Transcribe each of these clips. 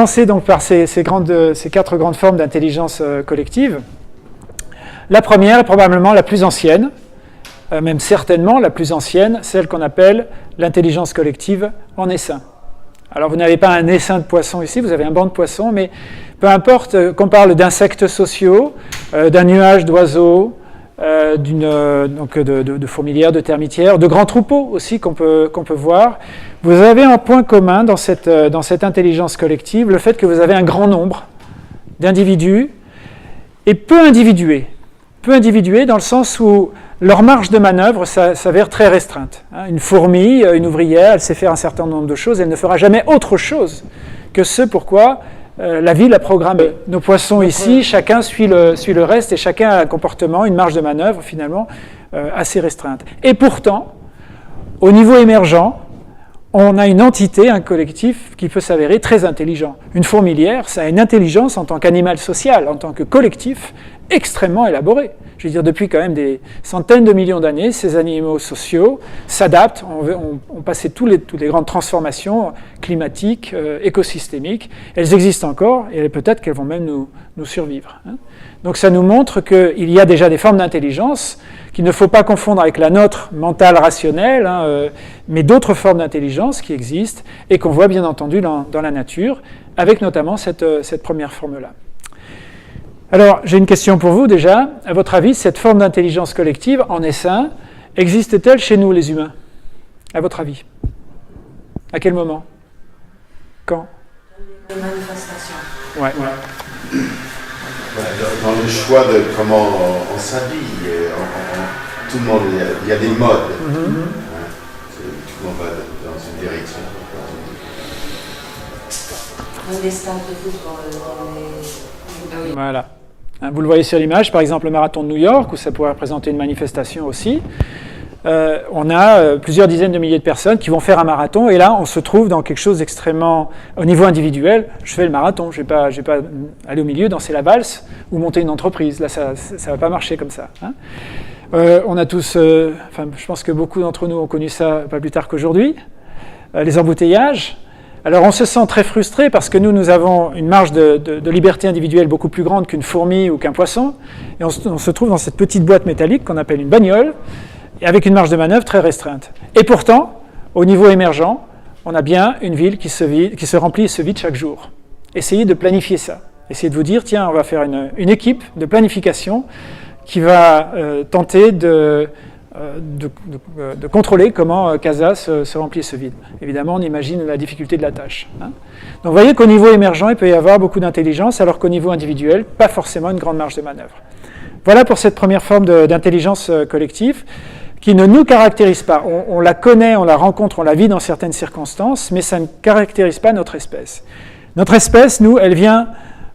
Commencer donc par ces quatre grandes formes d'intelligence collective. La première est probablement la plus ancienne, même certainement la plus ancienne, celle qu'on appelle l'intelligence collective en essaim. Alors vous n'avez pas un essaim de poissons ici, vous avez un banc de poissons, mais peu importe qu'on parle d'insectes sociaux, d'un nuage d'oiseaux, de fourmilières, de termitières, de grands troupeaux aussi qu'on peut voir. Vous avez un point commun dans cette intelligence collective, le fait que vous avez un grand nombre d'individus et peu individués. Peu individués dans le sens où leur marge de manœuvre s'avère très restreinte. Une fourmi, une ouvrière, elle sait faire un certain nombre de choses, elle ne fera jamais autre chose que ce pourquoi la vie l'a programmée. Nos poissons ici, chacun suit le reste et chacun a un comportement, une marge de manœuvre finalement assez restreinte. Et pourtant, au niveau émergent, on a une entité, un collectif qui peut s'avérer très intelligent. Une fourmilière, ça a une intelligence en tant qu'animal social, en tant que collectif, extrêmement élaborée. Je veux dire, depuis quand même des centaines de millions d'années, ces animaux sociaux s'adaptent, ont passé toutes les grandes transformations climatiques, écosystémiques. Elles existent encore et peut-être qu'elles vont même nous survivre. Donc ça nous montre qu'il y a déjà des formes d'intelligence qu'il ne faut pas confondre avec la nôtre mentale rationnelle, mais d'autres formes d'intelligence qui existent et qu'on voit bien entendu dans la nature, avec notamment cette première forme-là. Alors, j'ai une question pour vous déjà. À votre avis, cette forme d'intelligence collective en essaim existe-t-elle chez nous, les humains? À votre avis? À quel moment? Quand? Les manifestations. Ouais. Dans le choix de comment on s'habille, tout le monde, il y a des modes. Tout le monde va dans une direction. Dans les stades de football, Voilà. Vous le voyez sur l'image, par exemple le marathon de New York, où ça pourrait représenter une manifestation aussi. On a plusieurs dizaines de milliers de personnes qui vont faire un marathon, et là, on se trouve dans quelque chose d'extrêmement... Au niveau individuel, je fais le marathon, je vais pas aller au milieu, danser la valse, ou monter une entreprise. Là, ça ne va pas marcher comme ça. On a tous... je pense que beaucoup d'entre nous ont connu ça pas plus tard qu'aujourd'hui. Les embouteillages. Alors on se sent très frustré parce que nous avons une marge de liberté individuelle beaucoup plus grande qu'une fourmi ou qu'un poisson, et on se trouve dans cette petite boîte métallique qu'on appelle une bagnole, et avec une marge de manœuvre très restreinte. Et pourtant, au niveau émergent, on a bien une ville qui se remplit et se vide chaque jour. Essayez de planifier ça. Essayez de vous dire, tiens, on va faire une équipe de planification qui va tenter de contrôler comment Casa se remplit et se vide. Évidemment, on imagine la difficulté de la tâche. Donc vous voyez qu'au niveau émergent, il peut y avoir beaucoup d'intelligence, alors qu'au niveau individuel, pas forcément une grande marge de manœuvre. Voilà pour cette première forme d'intelligence collective, qui ne nous caractérise pas. On la connaît, on la rencontre, on la vit dans certaines circonstances, mais ça ne caractérise pas notre espèce. Notre espèce, nous, elle vient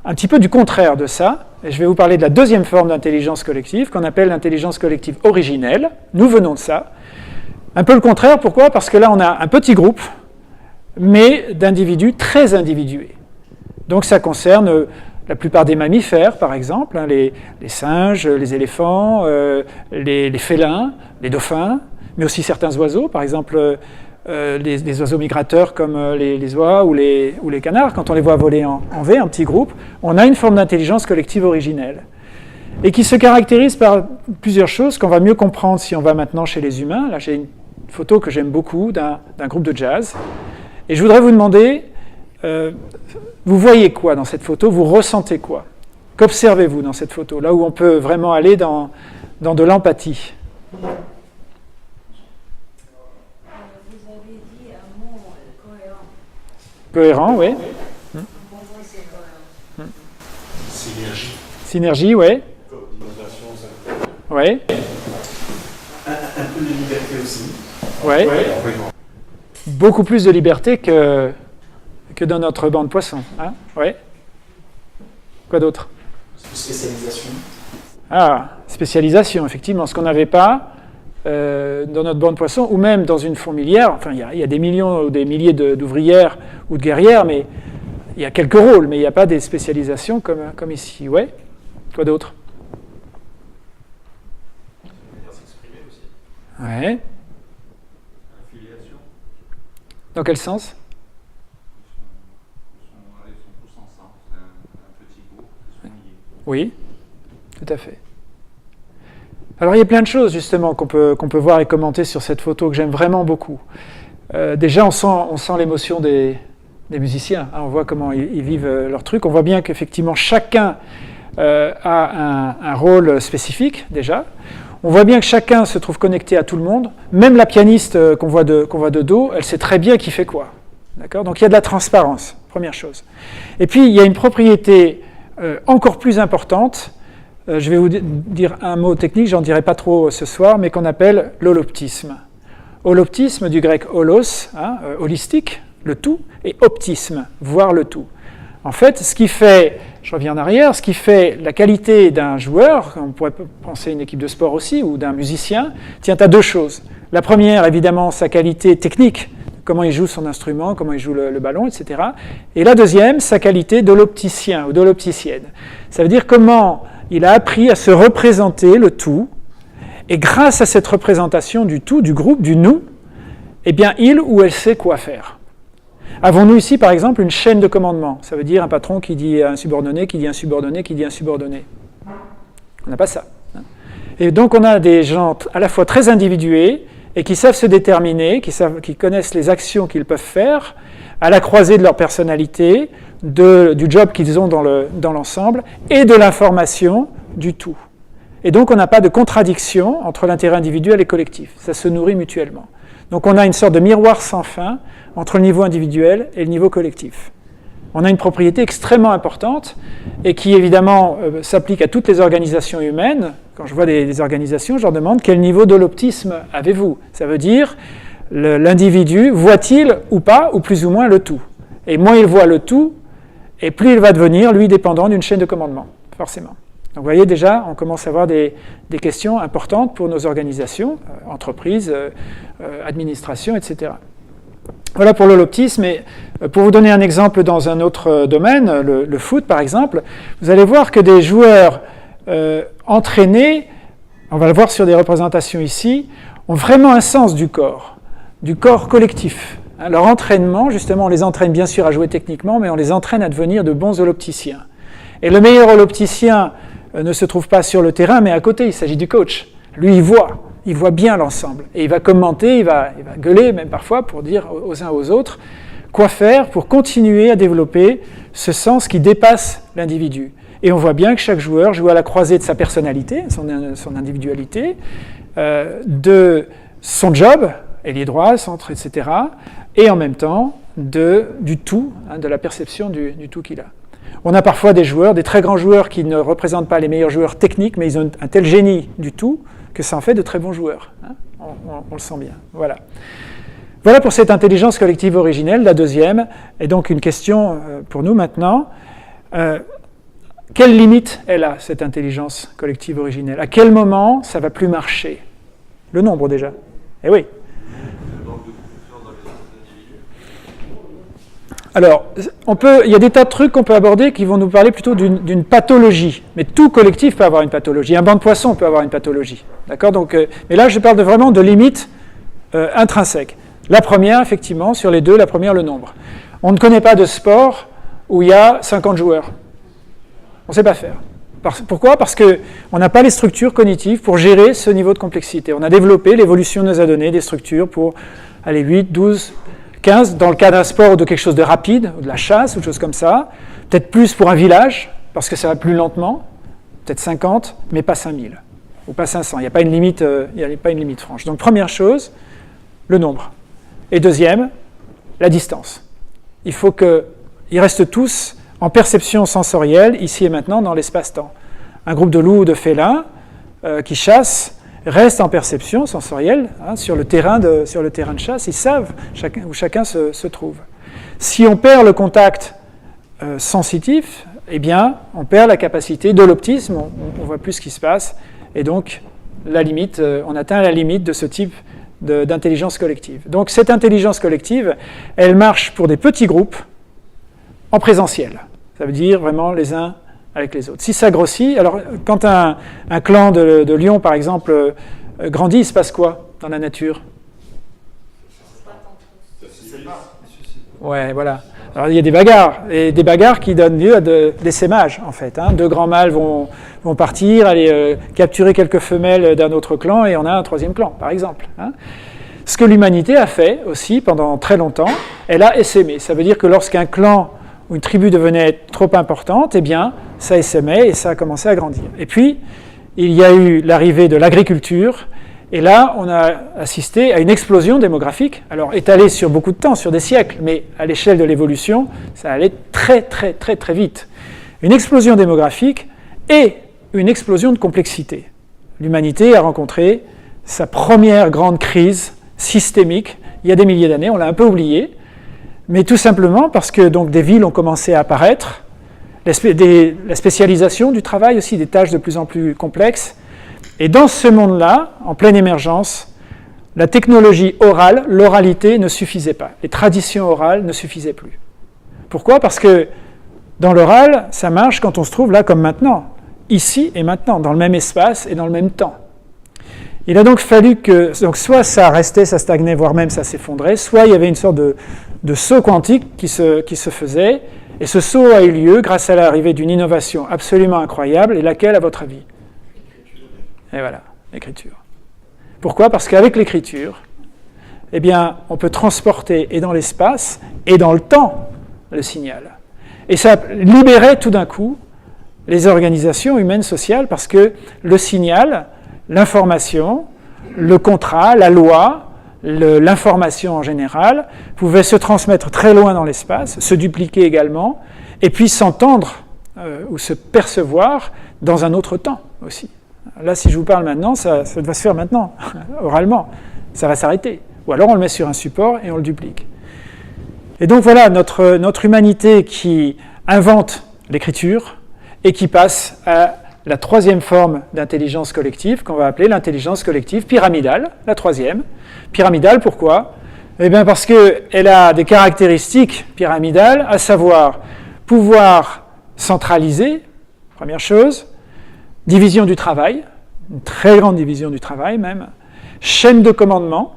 un petit peu du contraire de ça. Et je vais vous parler de la deuxième forme d'intelligence collective, qu'on appelle l'intelligence collective originelle. Nous venons de ça. Un peu le contraire, pourquoi? Parce que là, on a un petit groupe, mais d'individus très individués. Donc ça concerne la plupart des mammifères, par exemple, les singes, les éléphants, les félins, les dauphins, mais aussi certains oiseaux, par exemple les oiseaux migrateurs comme les oies ou les canards. Quand on les voit voler en V, en petits groupes, on a une forme d'intelligence collective originelle, et qui se caractérise par plusieurs choses qu'on va mieux comprendre si on va maintenant chez les humains. Là, j'ai une photo que j'aime beaucoup d'un groupe de jazz, et je voudrais vous demander... vous voyez quoi dans cette photo? Vous ressentez quoi? Qu'observez-vous dans cette photo? Là où on peut vraiment aller dans de l'empathie. Vous avez dit un mot cohérent. Cohérent, oui. Synergie. Synergie, oui. Coordination, ça. Oui. Un peu de liberté aussi. Oui. Beaucoup plus de liberté que dans notre banc de poissons. Hein? Ouais. Quoi d'autre? Spécialisation. Ah, spécialisation, effectivement. Ce qu'on n'avait pas dans notre banc de poissons, ou même dans une fourmilière. Enfin, il y a des millions ou des milliers d'ouvrières ou de guerrières, mais il y a quelques rôles, mais il n'y a pas des spécialisations comme ici. Ouais. Quoi d'autre? S'exprimer aussi. Ouais. Affiliation. Dans quel sens? Ils sont Oui, tout à fait. Alors il y a plein de choses justement qu'on peut voir et commenter sur cette photo que j'aime vraiment beaucoup. Déjà on sent l'émotion des musiciens, hein, on voit comment ils vivent leur truc, on voit bien qu'effectivement chacun a un rôle spécifique déjà. On voit bien que chacun se trouve connecté à tout le monde, même la pianiste qu'on voit de dos, elle sait très bien qui fait quoi. D'accord ? Donc il y a de la transparence, première chose. Et puis il y a une propriété encore plus importante. Je vais vous dire un mot technique, j'en dirai pas trop ce soir, mais qu'on appelle l'holoptisme. Holoptisme du grec holos, hein, holistique, le tout, et optisme, voir le tout. En fait, ce qui fait, je reviens en arrière, ce qui fait la qualité d'un joueur, on pourrait penser à une équipe de sport aussi, ou d'un musicien, tient à deux choses. La première, évidemment, sa qualité technique, comment il joue son instrument, comment il joue le ballon, etc. Et la deuxième, sa qualité d'holopticien ou d'holopticienne. Ça veut dire comment il a appris à se représenter le tout, et grâce à cette représentation du tout, du groupe, du nous, eh bien, il ou elle sait quoi faire. Avons-nous ici, par exemple, une chaîne de commandement ? Ça veut dire un patron qui dit à un subordonné, qui dit un subordonné, qui dit un subordonné. On n'a pas ça. Et donc, on a des gens à la fois très individués et qui savent se déterminer, qui connaissent les actions qu'ils peuvent faire à la croisée de leur personnalité, du job qu'ils ont dans l'ensemble et de l'information du tout. Et donc, on n'a pas de contradiction entre l'intérêt individuel et collectif. Ça se nourrit mutuellement. Donc, on a une sorte de miroir sans fin entre le niveau individuel et le niveau collectif. On a une propriété extrêmement importante et qui, évidemment, s'applique à toutes les organisations humaines. Quand je vois des organisations, je leur demande quel niveau d'holoptisme avez-vous ? Ça veut dire, l'individu voit-il ou pas, ou plus ou moins le tout. Et moins il voit le tout, et plus il va devenir, lui, dépendant d'une chaîne de commandement, forcément. Donc vous voyez déjà, on commence à avoir des questions importantes pour nos organisations, entreprises, administrations, etc. Voilà pour l'holoptisme. Et pour vous donner un exemple dans un autre domaine, le foot par exemple, vous allez voir que des joueurs entraînés, on va le voir sur des représentations ici, ont vraiment un sens du corps collectif. Leur entraînement, justement, on les entraîne bien sûr à jouer techniquement, mais on les entraîne à devenir de bons holopticiens. Et le meilleur holopticien ne se trouve pas sur le terrain, mais à côté, il s'agit du coach. Lui, il voit bien l'ensemble. Et il va commenter, il va gueuler même parfois pour dire aux uns aux autres quoi faire pour continuer à développer ce sens qui dépasse l'individu. Et on voit bien que chaque joueur joue à la croisée de sa personnalité, son individualité, de son job, ailier droit, centre, etc., et en même temps du tout, hein, de la perception du tout qu'il a. On a parfois des joueurs, des très grands joueurs qui ne représentent pas les meilleurs joueurs techniques, mais ils ont un tel génie du tout que ça en fait de très bons joueurs. Hein. On le sent bien. Voilà. Voilà pour cette intelligence collective originelle. La deuxième est donc une question pour nous maintenant. Quelle limite elle a, cette intelligence collective originelle ? À quel moment ça ne va plus marcher ? Le nombre déjà. Eh oui. Alors, il y a des tas de trucs qu'on peut aborder qui vont nous parler plutôt d'une pathologie. Mais tout collectif peut avoir une pathologie. Un banc de poissons peut avoir une pathologie. D'accord ? Donc, mais là, je parle vraiment de limites intrinsèques. La première, effectivement, sur les deux, la première, le nombre. On ne connaît pas de sport où il y a 50 joueurs. On ne sait pas faire. Pourquoi ? Parce qu'on n'a pas les structures cognitives pour gérer ce niveau de complexité. On a développé, l'évolution nous a donné des structures pour aller 8, 12... 15, dans le cas d'un sport ou de quelque chose de rapide, ou de la chasse, ou de choses comme ça, peut-être plus pour un village, parce que ça va plus lentement, peut-être 50, mais pas 5000, ou pas 500, il n'y a pas une limite, franche. Donc première chose, le nombre. Et deuxième, la distance. Il faut qu'ils restent tous en perception sensorielle, ici et maintenant, dans l'espace-temps. Un groupe de loups ou de félins qui chassent, restent en perception sensorielle sur le terrain de chasse, ils savent où chacun se trouve. Si on perd le contact sensitif, eh bien, on perd la capacité de l'optisme, on ne voit plus ce qui se passe, et donc on atteint la limite de ce type d'intelligence collective. Donc cette intelligence collective, elle marche pour des petits groupes en présentiel. Ça veut dire vraiment les uns avec les autres. Si ça grossit, alors quand un clan de lions, par exemple, grandit, il se passe quoi dans la nature ? Ouais, voilà. Alors il y a des bagarres, et des bagarres qui donnent lieu à des sémages, en fait. Hein. Deux grands mâles vont partir, aller capturer quelques femelles d'un autre clan, et on a un troisième clan, par exemple. Hein. Ce que l'humanité a fait aussi pendant très longtemps, elle a essaimé. Ça veut dire que lorsqu'un clan ou une tribu devenait trop importante, eh bien, ça essaimait et ça a commencé à grandir. Et puis, il y a eu l'arrivée de l'agriculture, et là, on a assisté à une explosion démographique, alors étalée sur beaucoup de temps, sur des siècles, mais à l'échelle de l'évolution, ça allait très, très, très, très vite. Une explosion démographique et une explosion de complexité. L'humanité a rencontré sa première grande crise systémique il y a des milliers d'années, on l'a un peu oublié, mais tout simplement parce que donc, des villes ont commencé à apparaître, la spécialisation du travail aussi, des tâches de plus en plus complexes. Et dans ce monde-là, en pleine émergence, la technologie orale, l'oralité ne suffisait pas. Les traditions orales ne suffisaient plus. Pourquoi ? Parce que dans l'oral, ça marche quand on se trouve là comme maintenant, ici et maintenant, dans le même espace et dans le même temps. Il a donc fallu que, donc soit ça restait, ça stagnait, voire même ça s'effondrait, soit il y avait une sorte de saut quantique qui se faisait, et ce saut a eu lieu grâce à l'arrivée d'une innovation absolument incroyable, et laquelle, à votre avis ? Et voilà, l'écriture. Pourquoi ? Parce qu'avec l'écriture, eh bien, on peut transporter et dans l'espace et dans le temps le signal. Et ça libérait tout d'un coup les organisations humaines sociales, parce que le signal, l'information, le contrat, la loi, l'information en général, pouvait se transmettre très loin dans l'espace, se dupliquer également, et puis s'entendre ou se percevoir dans un autre temps aussi. Là, si je vous parle maintenant, ça va se faire maintenant, oralement. Ça va s'arrêter. Ou alors on le met sur un support et on le duplique. Et donc voilà, notre humanité qui invente l'écriture et qui passe à la troisième forme d'intelligence collective, qu'on va appeler l'intelligence collective pyramidale, la troisième. Pyramidale, pourquoi ? Eh bien parce qu'elle a des caractéristiques pyramidales, à savoir pouvoir centraliser, première chose, division du travail, une très grande division du travail même, chaîne de commandement,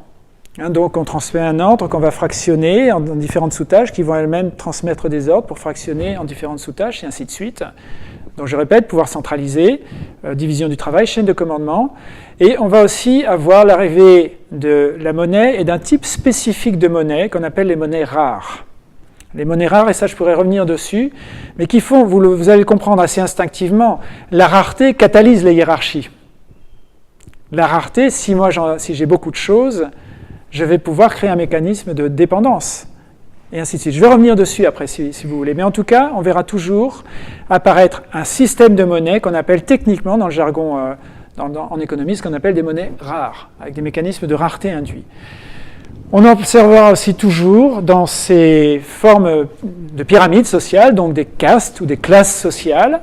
hein, donc on transmet un ordre qu'on va fractionner en différentes sous-tâches qui vont elles-mêmes transmettre des ordres pour fractionner en différentes sous-tâches et ainsi de suite. Donc je répète, pouvoir centraliser, division du travail, chaîne de commandement, et on va aussi avoir l'arrivée de la monnaie et d'un type spécifique de monnaie qu'on appelle les monnaies rares. Les monnaies rares, et ça je pourrais revenir dessus, mais qui font, vous allez le comprendre assez instinctivement, la rareté catalyse les hiérarchies. La rareté, si j'ai beaucoup de choses, je vais pouvoir créer un mécanisme de dépendance, et ainsi de suite. Je vais revenir dessus après si vous voulez, mais en tout cas, on verra toujours apparaître un système de monnaie qu'on appelle techniquement, dans le jargon en économie, ce qu'on appelle des monnaies rares, avec des mécanismes de rareté induits. On observera aussi toujours dans ces formes de pyramides sociales, donc des castes ou des classes sociales.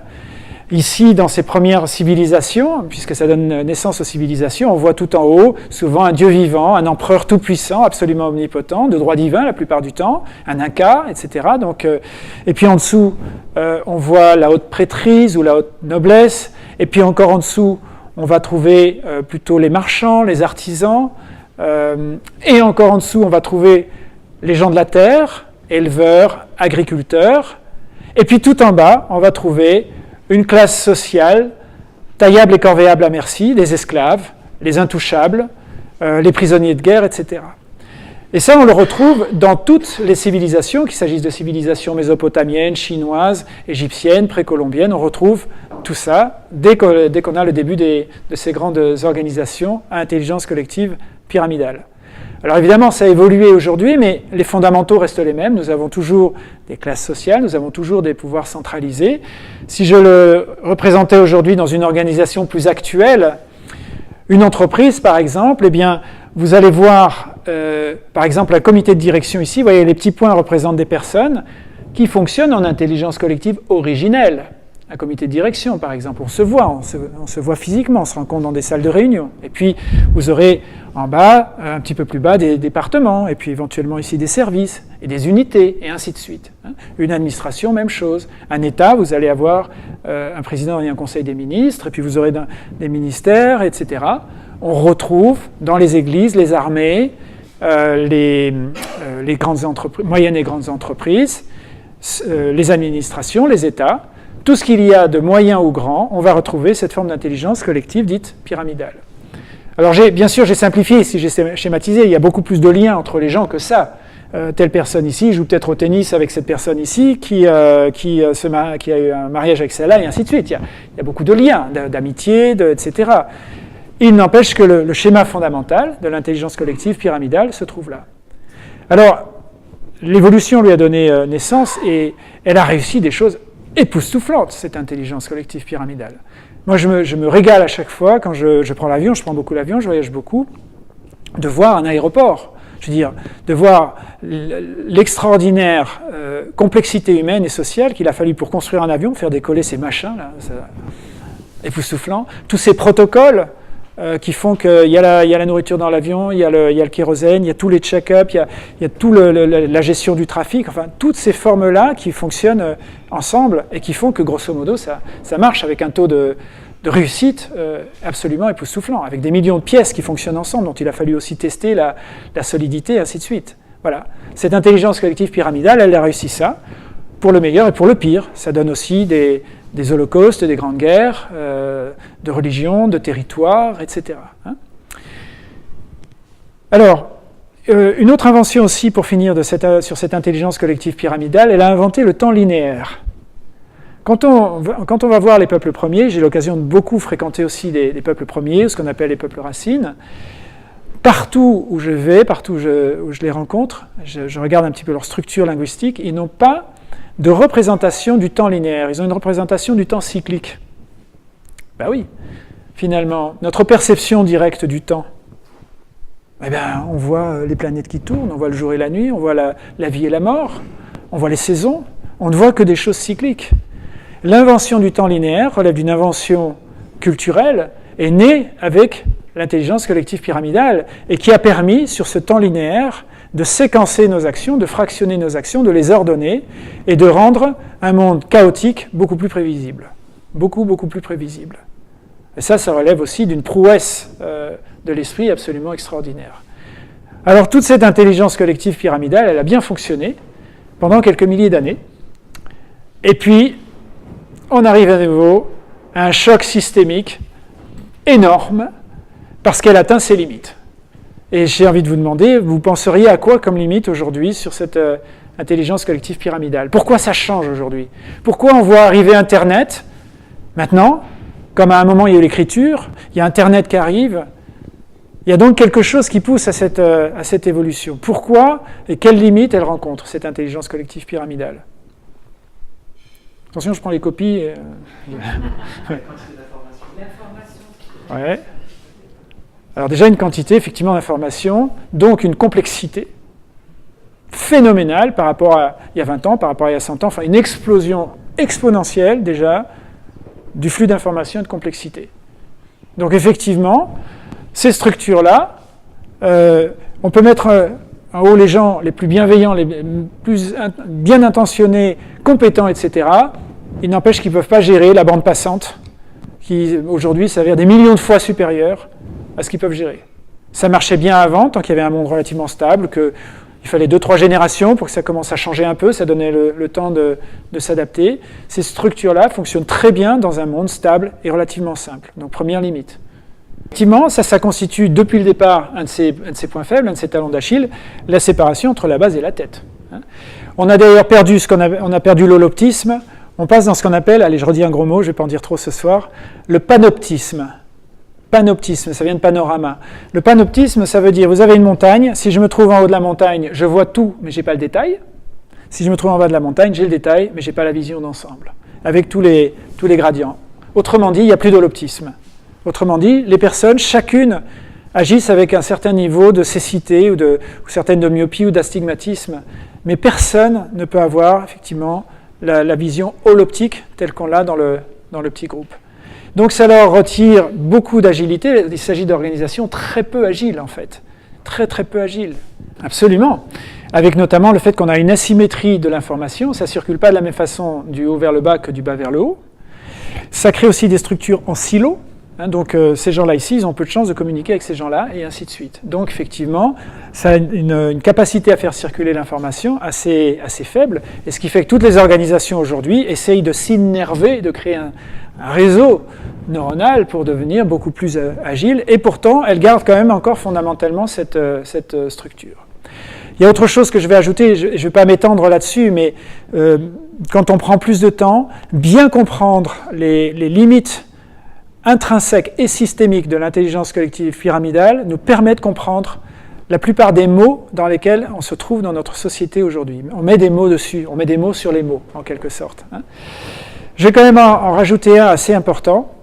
Ici, dans ces premières civilisations, puisque ça donne naissance aux civilisations, on voit tout en haut souvent un dieu vivant, un empereur tout-puissant, absolument omnipotent, de droit divin la plupart du temps, un inca, etc. Donc, et puis en dessous, on voit la haute prêtrise ou la haute noblesse. Et puis encore en dessous, on va trouver plutôt les marchands, les artisans. Et encore en dessous, on va trouver les gens de la terre, éleveurs, agriculteurs. Et puis tout en bas, on va trouver une classe sociale, taillable et corvéable à merci, les esclaves, les intouchables, les prisonniers de guerre, etc. Et ça, on le retrouve dans toutes les civilisations, qu'il s'agisse de civilisations mésopotamiennes, chinoises, égyptiennes, précolombiennes, on retrouve tout ça dès qu'on a le début de ces grandes organisations à intelligence collective pyramidale. Alors évidemment, ça a évolué aujourd'hui, mais les fondamentaux restent les mêmes. Nous avons toujours des classes sociales, nous avons toujours des pouvoirs centralisés. Si je le représentais aujourd'hui dans une organisation plus actuelle, une entreprise par exemple, eh bien, vous allez voir, par exemple, un comité de direction ici, vous voyez, les petits points représentent des personnes qui fonctionnent en intelligence collective originelle. Un comité de direction, par exemple, on se voit physiquement, on se rencontre dans des salles de réunion. Et puis, vous aurez en bas, un petit peu plus bas, des départements, et puis éventuellement ici des services, et des unités, et ainsi de suite. Une administration, même chose. Un État, vous allez avoir un président et un conseil des ministres, et puis vous aurez des ministères, etc. On retrouve dans les églises, les armées, les grandes entreprises, moyennes et grandes entreprises, les administrations, les États, tout ce qu'il y a de moyen ou grand, on va retrouver cette forme d'intelligence collective dite pyramidale. Alors bien sûr, j'ai simplifié, si j'ai schématisé, il y a beaucoup plus de liens entre les gens que ça. Telle personne ici joue peut-être au tennis avec cette personne ici, qui a eu un mariage avec celle-là, et ainsi de suite. Il y a beaucoup de liens, d'amitié, etc. Il n'empêche que le schéma fondamental de l'intelligence collective pyramidale se trouve là. Alors, l'évolution lui a donné naissance, et elle a réussi des choses époustouflantes, cette intelligence collective pyramidale. Moi, je me régale à chaque fois, quand je prends l'avion, je prends beaucoup l'avion, je voyage beaucoup, de voir un aéroport. Je veux dire, de voir l'extraordinaire complexité humaine et sociale qu'il a fallu pour construire un avion, faire décoller ces machins, là, époustouflant, tous ces protocoles qui font qu'il y a la nourriture dans l'avion, il y a le kérosène, il y a tous les check-ups, il y a toute la gestion du trafic, enfin, toutes ces formes-là qui fonctionnent ensemble et qui font que, grosso modo, ça marche avec un taux de réussite absolument époustouflant, avec des millions de pièces qui fonctionnent ensemble, dont il a fallu aussi tester la solidité, et ainsi de suite. Voilà. Cette intelligence collective pyramidale, elle a réussi ça, pour le meilleur et pour le pire. Ça donne aussi des holocaustes, des grandes guerres, de religions, de territoires, etc. Alors, une autre invention aussi, pour finir sur cette intelligence collective pyramidale, elle a inventé le temps linéaire. Quand on va voir les peuples premiers, j'ai l'occasion de beaucoup fréquenter aussi les peuples premiers, ce qu'on appelle les peuples racines. Partout où je vais, partout où je les rencontre, je regarde un petit peu leur structure linguistique, ils n'ont pas de représentation du temps linéaire, ils ont une représentation du temps cyclique. Ben oui, finalement, notre perception directe du temps, eh bien, on voit les planètes qui tournent, on voit le jour et la nuit, on voit la vie et la mort, on voit les saisons, on ne voit que des choses cycliques. L'invention du temps linéaire relève d'une invention culturelle et née avec l'intelligence collective pyramidale et qui a permis, sur ce temps linéaire, de séquencer nos actions, de fractionner nos actions, de les ordonner et de rendre un monde chaotique beaucoup plus prévisible. Beaucoup plus prévisible. Et ça relève aussi d'une prouesse de l'esprit absolument extraordinaire. Alors, toute cette intelligence collective pyramidale, elle a bien fonctionné pendant quelques milliers d'années. Et puis, on arrive à nouveau à un choc systémique énorme parce qu'elle atteint ses limites. Et j'ai envie de vous demander, vous penseriez à quoi comme limite aujourd'hui sur cette intelligence collective pyramidale? Pourquoi ça change aujourd'hui? Pourquoi on voit arriver Internet maintenant, comme à un moment il y a eu l'écriture, il y a Internet qui arrive, il y a donc quelque chose qui pousse à cette évolution. Pourquoi et quelles limites elle rencontre, cette intelligence collective pyramidale? Attention, je prends les copies. Ouais. Ouais. Alors déjà une quantité effectivement d'informations, donc une complexité phénoménale par rapport à il y a 20 ans, par rapport à il y a 100 ans, enfin une explosion exponentielle déjà du flux d'informations et de complexité. Donc effectivement, ces structures-là, on peut mettre en haut les gens les plus bienveillants, les plus bien intentionnés, compétents, etc. Il n'empêche qu'ils ne peuvent pas gérer la bande passante, qui aujourd'hui s'avère des millions de fois supérieure à ce qu'ils peuvent gérer. Ça marchait bien avant, tant qu'il y avait un monde relativement stable, qu'il fallait 2-3 générations pour que ça commence à changer un peu, ça donnait le temps de s'adapter. Ces structures-là fonctionnent très bien dans un monde stable et relativement simple. Donc première limite. Effectivement, ça constitue depuis le départ un de ses points faibles, un de ses talons d'Achille, la séparation entre la base et la tête. On a d'ailleurs perdu on a perdu l'holoptisme, on passe dans ce qu'on appelle, allez je redis un gros mot, je ne vais pas en dire trop ce soir, le panoptisme. Panoptisme, ça vient de panorama. Le panoptisme, ça veut dire, vous avez une montagne, si je me trouve en haut de la montagne, je vois tout, mais je n'ai pas le détail. Si je me trouve en bas de la montagne, j'ai le détail, mais je n'ai pas la vision d'ensemble, avec tous les gradients. Autrement dit, il n'y a plus d'holoptisme. Autrement dit, les personnes, chacune, agissent avec un certain niveau de cécité, ou certaines de myopie ou d'astigmatisme, mais personne ne peut avoir, effectivement, la vision holoptique telle qu'on l'a dans le petit groupe. Donc ça leur retire beaucoup d'agilité, il s'agit d'organisations très peu agiles en fait, très peu agiles, absolument, avec notamment le fait qu'on a une asymétrie de l'information, ça ne circule pas de la même façon du haut vers le bas que du bas vers le haut, ça crée aussi des structures en silos, Donc ces gens-là ici, ils ont peu de chances de communiquer avec ces gens-là, et ainsi de suite. Donc effectivement, ça a une capacité à faire circuler l'information assez faible, et ce qui fait que toutes les organisations aujourd'hui essayent de s'innerver, de créer un réseau neuronal pour devenir beaucoup plus agile, et pourtant, elles gardent quand même encore fondamentalement cette structure. Il y a autre chose que je vais ajouter, je ne vais pas m'étendre là-dessus, mais quand on prend plus de temps, bien comprendre les limites intrinsèques et systémiques de l'intelligence collective pyramidale nous permet de comprendre la plupart des mots dans lesquels on se trouve dans notre société aujourd'hui. On met des mots dessus, on met des mots sur les mots, en quelque sorte. Je vais quand même en rajouter un assez important.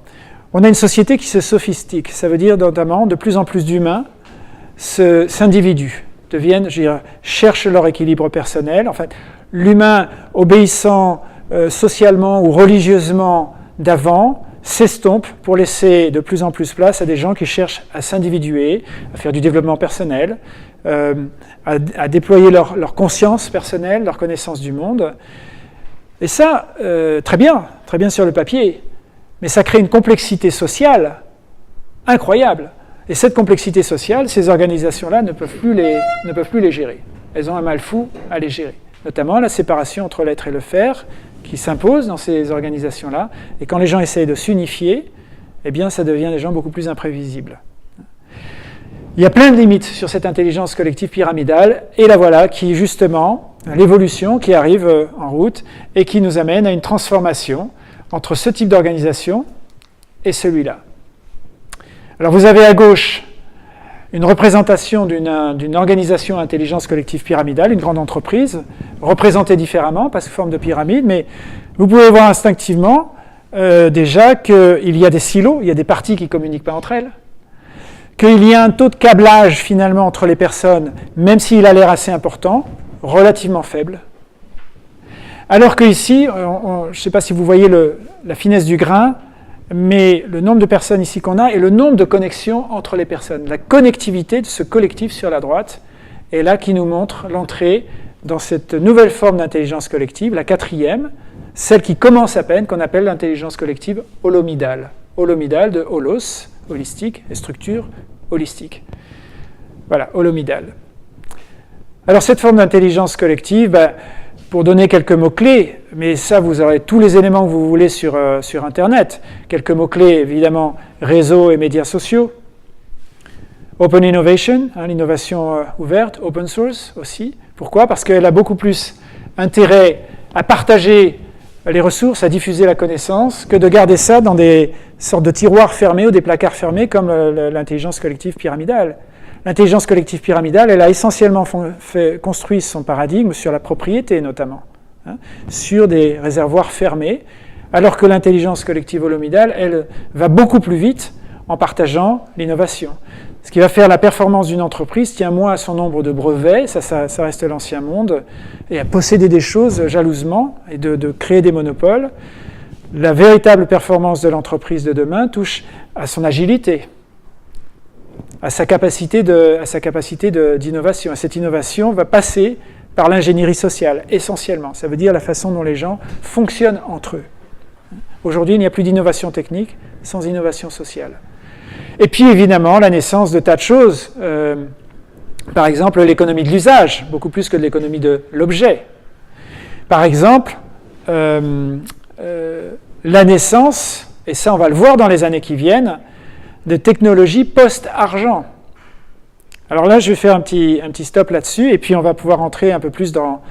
On a une société qui se sophistique, ça veut dire notamment de plus en plus d'humains s'individuent, cherchent leur équilibre personnel. En fait, l'humain obéissant socialement ou religieusement d'avant s'estompe pour laisser de plus en plus place à des gens qui cherchent à s'individuer, à faire du développement personnel, à déployer leur conscience personnelle, leur connaissance du monde. Et ça, très bien sur le papier, mais ça crée une complexité sociale incroyable. Et cette complexité sociale, ces organisations-là ne peuvent plus les gérer. Elles ont un mal fou à les gérer. Notamment la séparation entre l'être et le faire, qui s'impose dans ces organisations-là. Et quand les gens essayent de s'unifier, eh bien, ça devient des gens beaucoup plus imprévisibles. Il y a plein de limites sur cette intelligence collective pyramidale, et la voilà qui, justement, l'évolution qui arrive en route et qui nous amène à une transformation entre ce type d'organisation et celui-là. Alors, vous avez à gauche une représentation d'une organisation intelligence collective pyramidale, une grande entreprise, représentée différemment, pas sous forme de pyramide, mais vous pouvez voir instinctivement déjà qu'il y a des silos, il y a des parties qui ne communiquent pas entre elles, qu'il y a un taux de câblage finalement entre les personnes, même s'il a l'air assez important, relativement faible. Alors qu'ici, je ne sais pas si vous voyez la finesse du grain, mais le nombre de personnes ici qu'on a et le nombre de connexions entre les personnes. La connectivité de ce collectif sur la droite est là qui nous montre l'entrée dans cette nouvelle forme d'intelligence collective, la quatrième, celle qui commence à peine, qu'on appelle l'intelligence collective holomidale. Holomidale de holos, holistique, et structure holistique. Voilà, holomidale. Alors cette forme d'intelligence collective, pour donner quelques mots-clés, mais ça vous aurez tous les éléments que vous voulez sur Internet. Quelques mots-clés, évidemment, réseaux et médias sociaux. Open innovation, l'innovation ouverte, open source aussi. Pourquoi ? Parce qu'elle a beaucoup plus intérêt à partager les ressources, à diffuser la connaissance, que de garder ça dans des sortes de tiroirs fermés ou des placards fermés comme l'intelligence collective pyramidale. L'intelligence collective pyramidale, elle a essentiellement construit son paradigme sur la propriété notamment, sur des réservoirs fermés, alors que l'intelligence collective holomidale, elle va beaucoup plus vite en partageant l'innovation. Ce qui va faire la performance d'une entreprise tient moins à son nombre de brevets, ça reste l'ancien monde, et à posséder des choses jalousement et de créer des monopoles. La véritable performance de l'entreprise de demain touche à son agilité, à sa capacité d'innovation. Et cette innovation va passer par l'ingénierie sociale, essentiellement. Ça veut dire la façon dont les gens fonctionnent entre eux. Aujourd'hui, il n'y a plus d'innovation technique sans innovation sociale. Et puis, évidemment, la naissance de tas de choses. Par exemple, l'économie de l'usage, beaucoup plus que de l'économie de l'objet. Par exemple, la naissance, et ça on va le voir dans les années qui viennent, de technologies post-argent. Alors là, je vais faire un petit stop là-dessus, et puis on va pouvoir entrer un peu plus dans